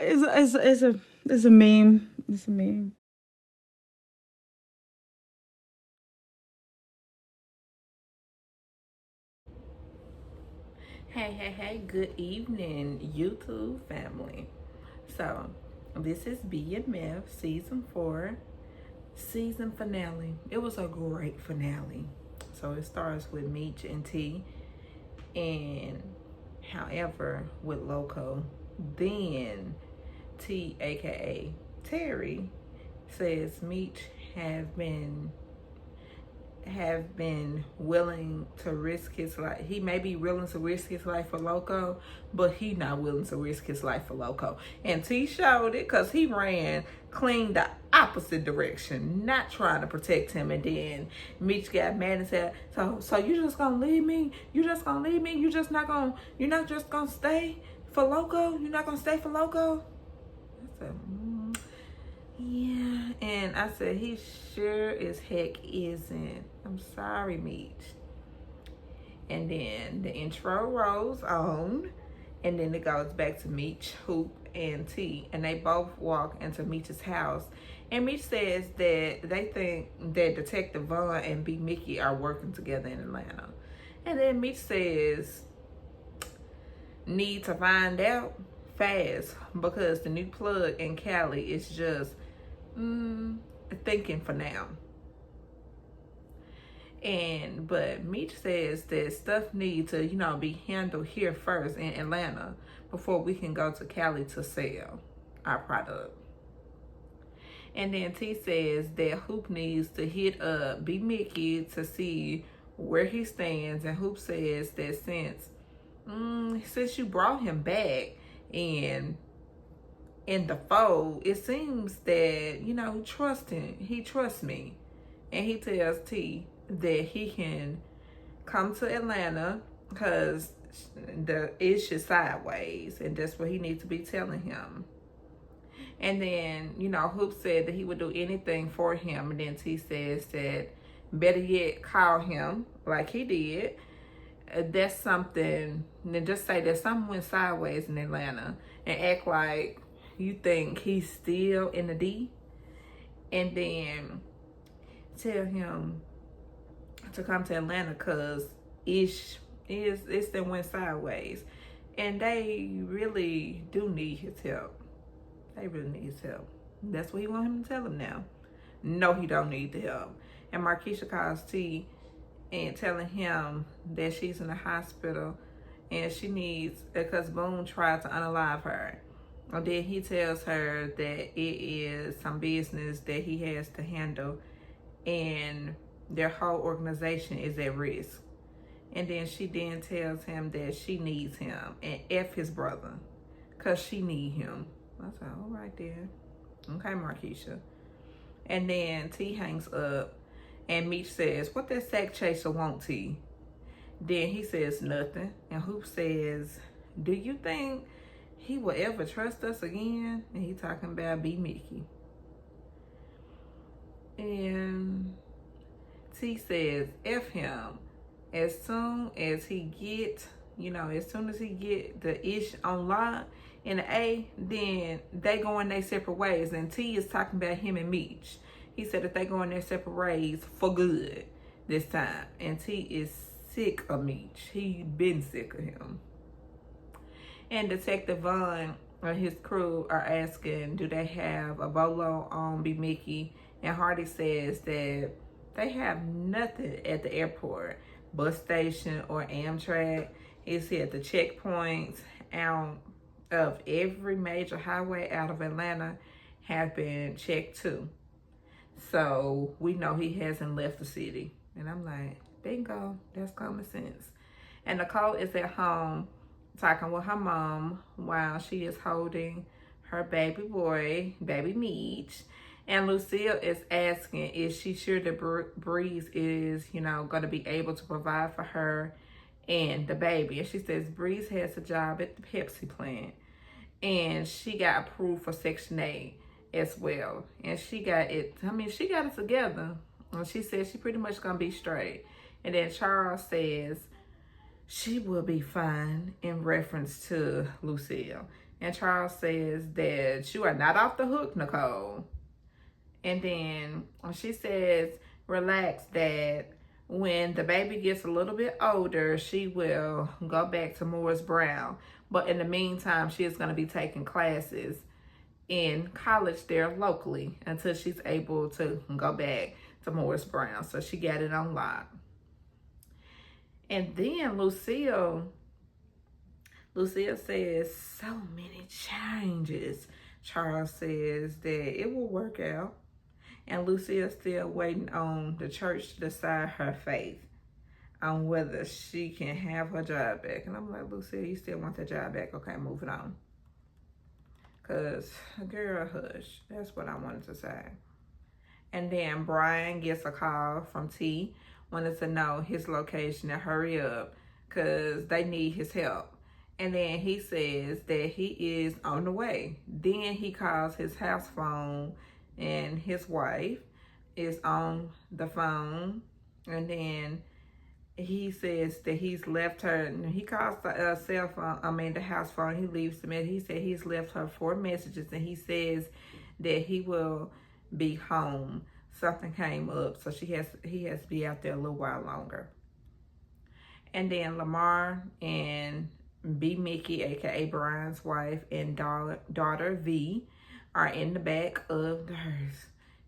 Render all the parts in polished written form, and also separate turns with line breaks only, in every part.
It's a meme. It's a meme.
Hey, good evening, YouTube family. So, this is BMF season 4, season finale. It was a great finale. So, it starts with Meech and T, and however, with Loco. Then, T, aka Terry, says Meech have been willing to risk his life. He may be willing to risk his life for Loco, but he not willing to risk his life for Loco. And T showed it because he ran clean the opposite direction, not trying to protect him. And then Mitch got mad and said, "So you just gonna leave me? You just gonna leave me? You're not just gonna stay for Loco? You're not gonna stay for Loco?" I said, yeah, and I said, he sure as heck isn't. I'm sorry, Meech. And then the intro rolls on, and then it goes back to Meech, Hoop, and T, and they both walk into Meech's house. And Meech says that they think that Detective Vaughn and B. Mickey are working together in Atlanta. And then Meech says, need to find out fast because the new plug in Cali is just thinking for now. But Meech says that stuff needs to, be handled here first in Atlanta before we can go to Cali to sell our product. And then T says that Hoop needs to hit up B Mickey to see where he stands, and Hoop says that since you brought him back and in the fold, it seems that, he trusts me. And he tells T that he can come to Atlanta because the issue sideways, and that's what he needs to be telling him. And then, Hoop said that he would do anything for him. And then T says that better yet, call him like he did. That's something, then just say that something went sideways in Atlanta and act like you think he's still in the D, and then tell him to come to Atlanta because it's that went sideways, and they really do need his help. They really need his help. That's what he want him to tell him now. No, he don't need the help. And Markeisha calls T and telling him that she's in the hospital and she needs, because Boone tried to unalive her. And then he tells her that it is some business that he has to handle and their whole organization is at risk. And then she then tells him that she needs him and F his brother because she need him. I said, all right there. Okay, Markeisha. And then T hangs up and Meech says, what that sack chaser want, T? Then he says nothing. And Hoop says, do you think he will ever trust us again? And he talking about B. Mickey. And T says, F him. As soon as he get, the ish online in the A, then they go in their separate ways. And T is talking about him and Meech. He said that they go in their separate ways for good this time. And T is sick of Meech. He been sick of him. And Detective Vaughn and his crew are asking, do they have a bolo on B. Mickey? And Hardy says that they have nothing at the airport, bus station, or Amtrak. It's at the checkpoints out of every major highway out of Atlanta have been checked too. So we know he hasn't left the city. And I'm like, bingo, that's common sense. And Nicole is at home talking with her mom while she is holding her baby boy, baby Meech. And Lucille is asking, is she sure that Breeze is, going to be able to provide for her and the baby? And she says Breeze has a job at the Pepsi plant. And she got approved for Section 8 as well. And she got it together. And she says she pretty much going to be straight. And then Charles says she will be fine in reference to Lucille. And Charles says that you are not off the hook, Nicole. And then she says, relax, Dad. When the baby gets a little bit older, she will go back to Morris Brown. But in the meantime, she is going to be taking classes in college there locally until she's able to go back to Morris Brown. So she got it on lock. And then Lucille says, so many changes. Charles says that it will work out. And Lucille's still waiting on the church to decide her faith on whether she can have her job back. And I'm like, Lucille, you still want that job back? Okay, moving on. Because, girl, hush. That's what I wanted to say. And then Brian gets a call from T, wanted to know his location and hurry up because they need his help. And then he says that he is on the way. Then he calls his house phone and his wife is on the phone. And then he says that he's left her, and he calls the cell phone, the house phone. He leaves the message. He said he's left her 4 messages, and he says that he will be home. Something came up, so he has to be out there a little while longer. And then Lamar and B. Mickey, aka Brian's wife, and daughter V are in the back of the hearse.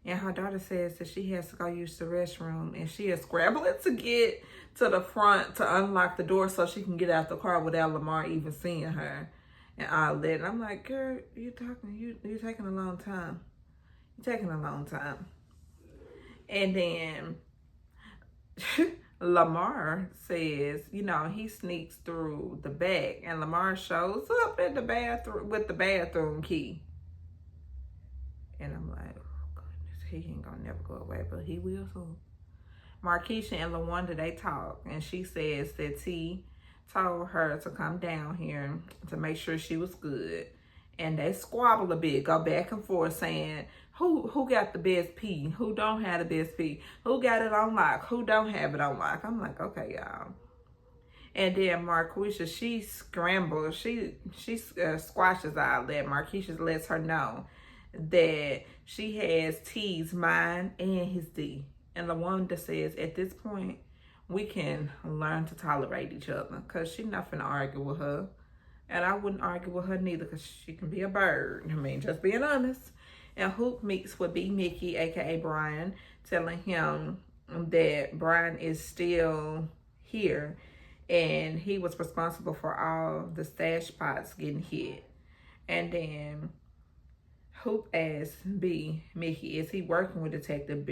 And her daughter says that she has to go use the restroom, and she is scrambling to get to the front to unlock the door so she can get out the car without Lamar even seeing her and all that. And I'm like, girl, you're taking a long time. You're taking a long time. And then Lamar says, he sneaks through the back, and Lamar shows up in the bathroom with the bathroom key. And I'm like, oh goodness, he ain't gonna never go away, but he will soon. Markeisha and LaWanda, they talk, and she says that T told her to come down here to make sure she was good. And they squabble a bit, go back and forth saying, who got the best pee? Who don't have the best pee? Who got it on lock? Who don't have it on lock? I'm like, okay, y'all. And then Markeisha, she scrambles. She squashes all that. Markeisha lets her know that she has T's mind and his D. And LaWanda says, at this point, we can learn to tolerate each other, because she's not finna argue with her. And I wouldn't argue with her neither, because she can be a bird. Just being honest. And Hoop meets with B. Mickey, aka Brian, telling him that Brian is still here and he was responsible for all the stash pots getting hit. And then Hoop asks B. Mickey, is he working with Detective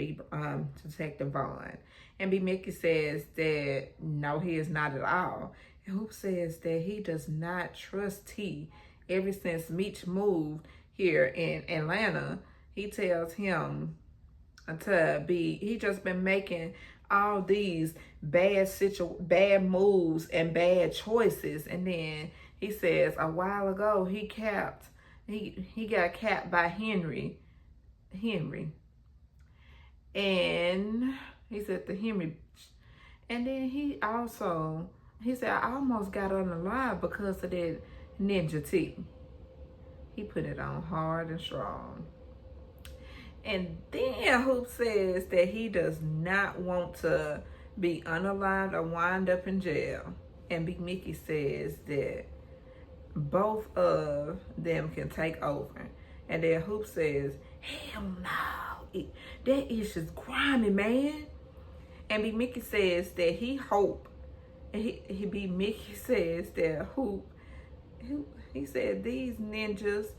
Vaughn? And B. Mickey says that no, he is not at all. And Hoop says that he does not trust T. Ever since Meech moved here in Atlanta, he tells him he just been making all these bad moves and bad choices. And then he says a while ago he got capped by Henry. And he said to Henry. And then he said, I almost got unalive because of that Ninja T. He put it on hard and strong. And then Hoop says that he does not want to be unalived or wind up in jail. And Big Mickey says that both of them can take over. And then Hoop says, hell no, that is just grimy, man. And Big Mickey says that Big Mickey says that Hoop, he said these ninjas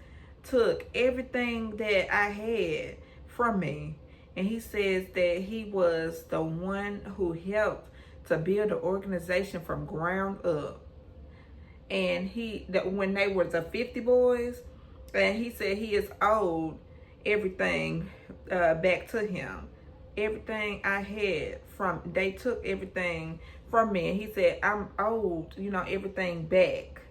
took everything that I had from me. And he says that he was the one who helped to build the organization from ground up. And when they were the 50 boys, and he said he is owed everything back to him. Everything I had they took everything from me. And he said, I'm owed, everything back.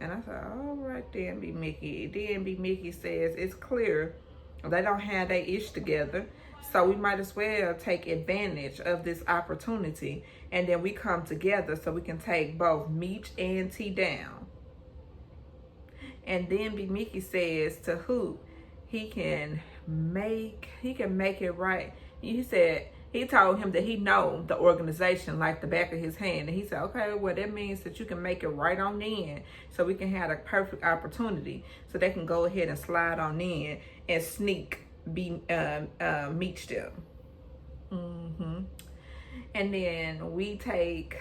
And I said, all right then, B. Mickey. Then B. Mickey says, it's clear they don't have their ish together. So we might as well take advantage of this opportunity. And then we come together so we can take both Meech and T down. And then B Mickey says to Hoop, he can make it right. He said he told him that he know the organization like the back of his hand. And he said, okay, well, that means that you can make it right on in, so we can have a perfect opportunity so they can go ahead and slide on in and sneak Meech them. And then we take,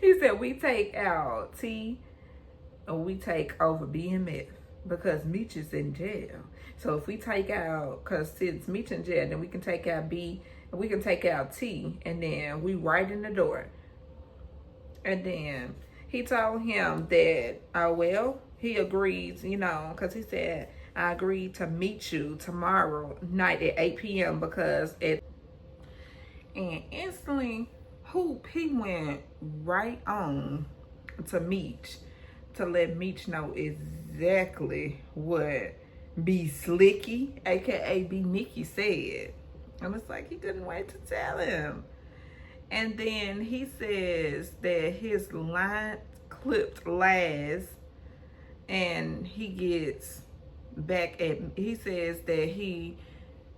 he said, we take out T, and we take over BMF because Meech is in jail. So if we take out, because since Meech in jail, then we can take out B, and we can take out T, and then we right in the door. And then he told him that, well, he agrees, because he said, I agreed to meet you tomorrow night at 8 p.m. because and instantly, Hoop, he went right on to Meech to let Meech know exactly what B Slicky, aka B Mickey, said. And it's like he couldn't wait to tell him. And then he says that his line clipped last, and he gets back at, he says that he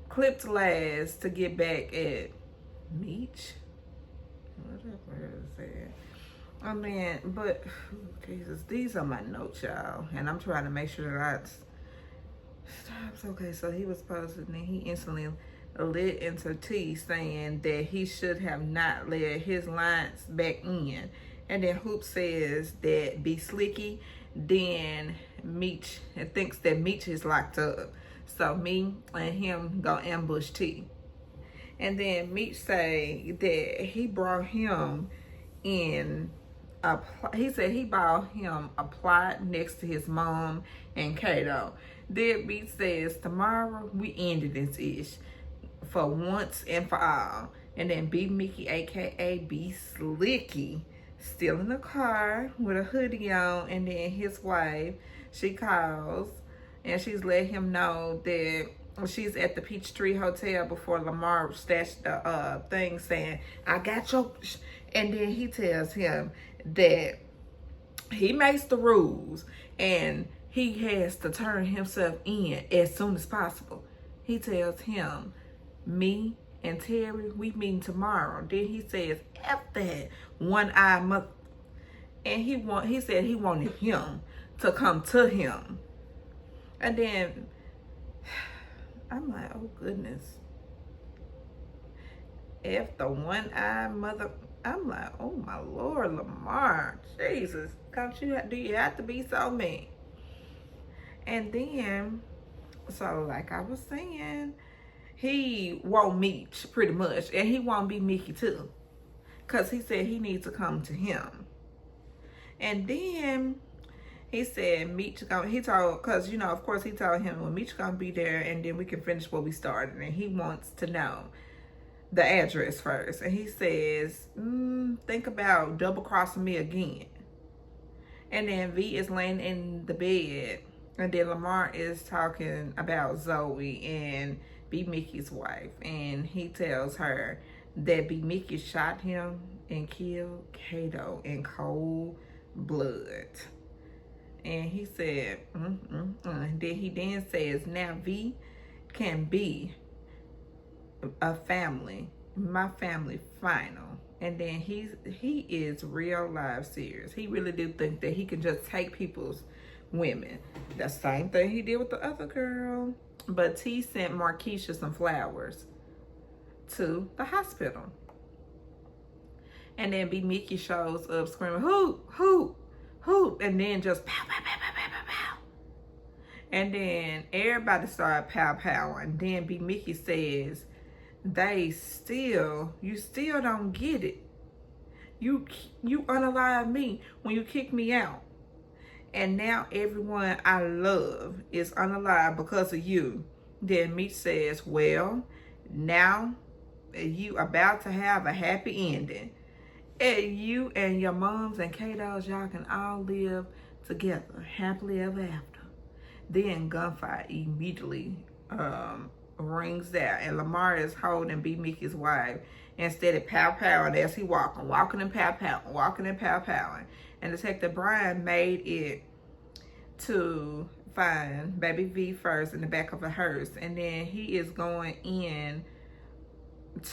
clipped last to get back at Meech. Whatever is that? I mean, but Jesus, these are my notes, y'all, and I'm trying to make sure that stops. Okay, so he was supposed to, and then he instantly lit into T, saying that he should have not let his lines back in. And then Hoop says that be slicky, then Meech thinks that Meech is locked up. So me and him go ambush T. And then Meech say that he brought him in, he said he bought him a plot next to his mom and Kato. Then Meech says, tomorrow we ended this ish for once and for all. And then B Mickey, aka B Slicky, still in the car with a hoodie on, and then his wife, she calls and she's let him know that she's at the Peachtree Hotel before Lamar stashed the thing saying, I got your, and then he tells him that he makes the rules and he has to turn himself in as soon as possible. He tells him, me and Terry, we meeting tomorrow. Then he says, F that one-eyed mother. And he said he wanted him to come to him. And then I'm like, oh goodness. F the one-eyed mother. I'm like, oh my Lord, Lamar. Jesus, do you have to be so mean? And then, so like I was saying, he won't Meech pretty much, and he won't be Mickey too, because he said he needs to come to him. And then he said Meech, he told, because of course he told him, well, Meech gonna be there and then we can finish what we started, and he wants to know the address first. And he says, think about double crossing me again. And then V is laying in the bed, and then Lamar is talking about Zoe and B Mickey's wife, and he tells her that B Mickey shot him and killed Kato in cold blood. And he said, Then he then says, now V can be a family, my family final. And then he is real life serious. He really do think that he can just take people's women. The same thing he did with the other girl. But T sent Markeisha some flowers to the hospital. And then B Mickey shows up screaming, hoop, hoop, hoop. And then just pow, pow, pow, pow, pow, pow, pow. And then everybody started pow, pow. And then B Mickey says, you still don't get it. You unalive me when you kick me out. And now everyone I love is unalive because of you. Then Meech says, well, now you about to have a happy ending. And you and your moms and Kato's, y'all can all live together happily ever after. Then gunfire immediately rings out, and Lamar is holding B Mickey's wife instead of pow powing as he walking and pow powing, walking and pow powing. And Detective Brian made it to find baby V first in the back of a hearse, and then he is going in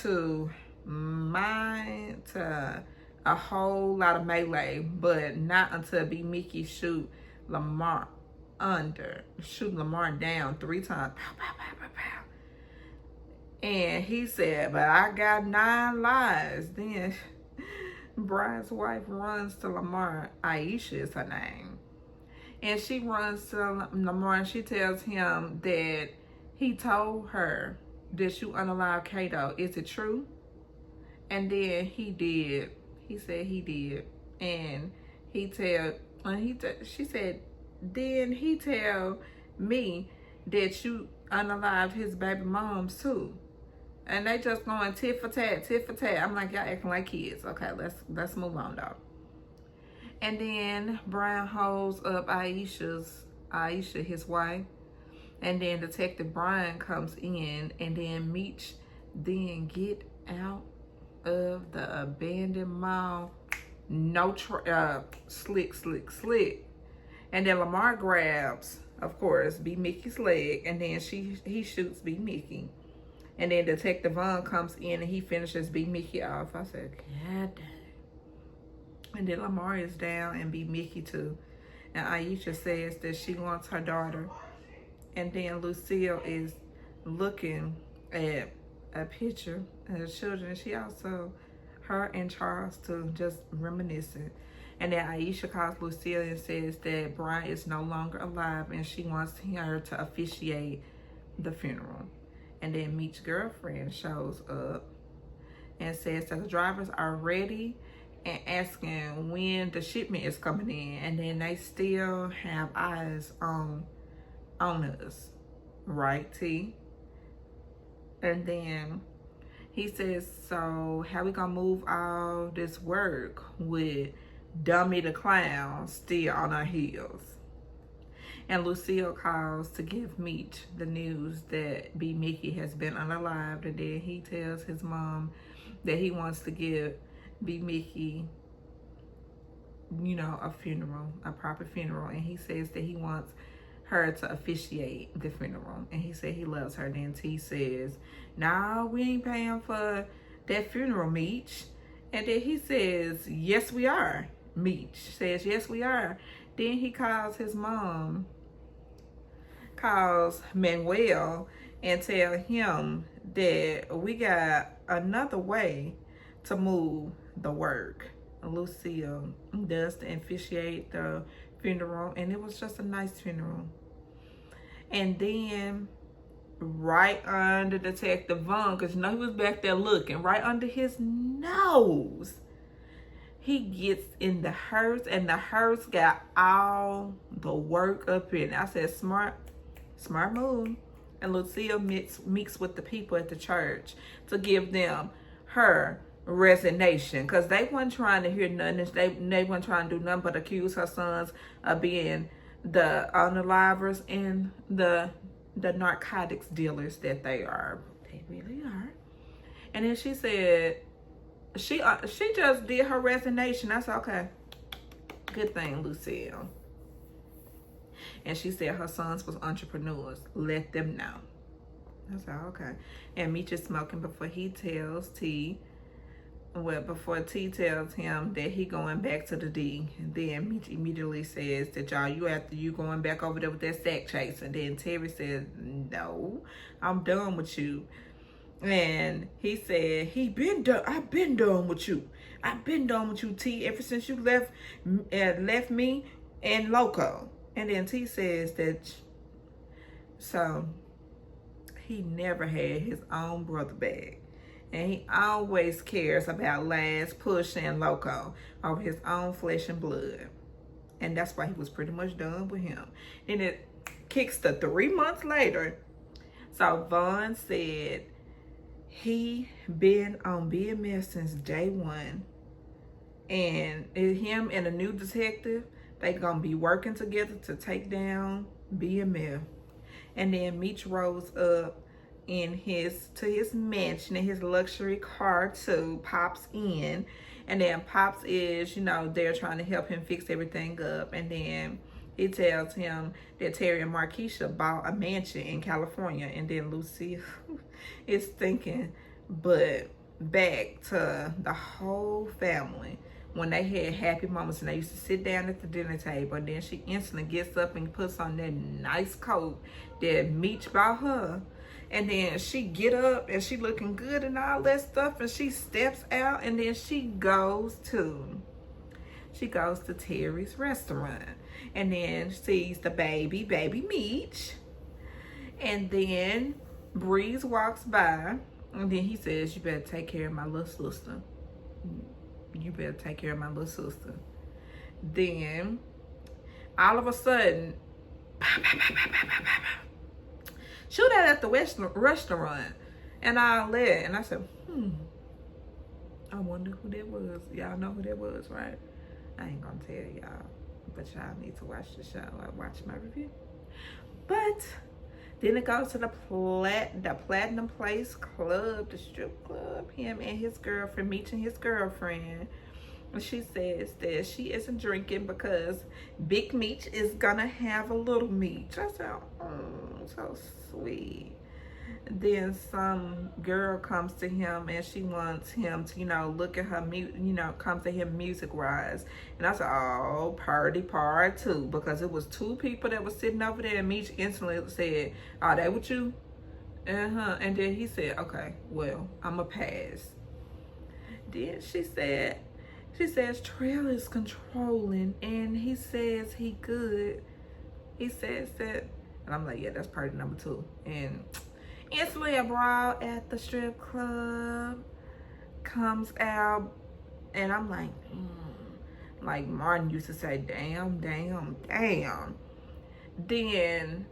to mine to a whole lot of melee, but not until B Mickey shoot Lamar down 3 times. Pow, pow, pow, pow, pow. And he said, but I got 9 lives. Then Brian's wife runs to Lamar. Aisha is her name. And she runs to Lamar and she tells him that he told her that you unalive Kato. Is it true? And then he did. He said he did. And she said, then he tell me that you unalived his baby moms too. And they just going tit for tat, tit for tat. I'm like, y'all acting like kids. Okay, let's move on though. And then Brian holds up Aisha, his wife. And then Detective Brian comes in, and then Meech then get out of the abandoned mall. No slick. And then Lamar grabs, of course, B Mickey's leg, and then he shoots B Mickey. And then Detective Vaughn comes in and he finishes B Mickey off. I said, God dang. And then Lamar is down and B Mickey too. And Aisha says that she wants her daughter. And then Lucille is looking at a picture of the children. She also, her and Charles too, just reminiscing. And then Aisha calls Lucille and says that Brian is no longer alive and she wants her to officiate the funeral. And then Meech's girlfriend shows up and says that the drivers are ready and asking when the shipment is coming in. And then they still have eyes on us, right, T? And then he says, so how we gonna move all this work with Dummy the Clown still on our heels? And Lucille calls to give Meech the news that B Mickey has been unalived, and then he tells his mom that he wants to give B Mickey, a funeral, a proper funeral. And he says that he wants her to officiate the funeral. And he said he loves her. Then T says, nah, we ain't paying for that funeral, Meech. And then he says, yes, we are. Meech says, yes, we are. Then he calls his mom, calls Manuel, and tell him that we got another way to move the work. Lucille does to officiate the funeral, and it was just a nice funeral. And then right under Detective Vaughn, because he was back there looking, right under his nose, he gets in the hearse, and the hearse got all the work up in it. I said, smart move. And Lucille meets with the people at the church to give them her resignation, because they weren't trying to hear nothing. They weren't trying to do nothing but accuse her sons of being the unalivers and the narcotics dealers that they are. They really are. And then she said she just did her resignation. I said, okay, good thing, Lucille. And she said her sons was entrepreneurs. Let them know. I said, okay. And Meech is smoking before T tells him that he going back to the D. And then Meech immediately says that you going back over there with that sack chase. And then Terry says, no, I'm done with you. And he said, I've been done with you. I've been done with you, T, ever since you left me and Loco. And then T says that, so he never had his own brother back. And he always cares about Laz, Push, and Loco over his own flesh and blood. And that's why he was pretty much done with him. And it kicks to 3 months later. So Vaughn said he been on BMS since day one. And him and a new detective, they gonna be working together to take down BMF. And then Meech rolls up to his mansion in his luxury car too. Pops in, and then Pops is, they're trying to help him fix everything up. And then He tells him that Terry and Marquisha bought a mansion in California, and then Lucille is thinking, but back to the whole family when they had happy moments and they used to sit down at the dinner table, and then she instantly gets up and puts on that nice coat that Meech bought her. And then she get up and she looking good and all that stuff, and she steps out, and then she goes to Terry's restaurant, and then sees the baby Meech. And then Breeze walks by, and then he says, you better take care of my little sister. You better take care of my little sister. Then all of a sudden, shoot that at the restaurant and all that. And I said, I wonder who that was. Y'all know who that was, right? I ain't gonna tell y'all, but y'all need to watch the show. I watch my review. But then it goes to the Platinum Place Club, the strip club. Him and his girlfriend, meeting his girlfriend. And she says that she isn't drinking because Big Meech is gonna have a little Meech. I said, oh, so sweet. Then some girl comes to him and she wants him to, look at her, come to him music-wise. And I said, oh, party part two. Because it was two people that was sitting over there, and Meech instantly said, oh, that with you? And then he said, okay, well, I'ma pass. Then she says Trail is controlling, and he says he good. He says that, and I'm like, yeah, that's party number two. And instantly a brawl at the strip club comes out, and I'm like, like Martin used to say, damn. Then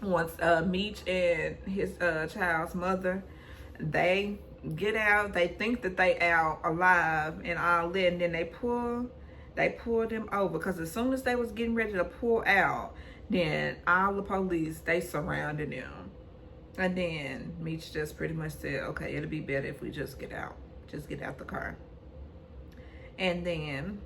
once Meech and his child's mother, they get out, they think that they out alive and all that, and then they pull them over, because as soon as they was getting ready to pull out, then all the police, they surrounded them. And then Meech just pretty much said, okay, it'll be better if we just get out the car. And then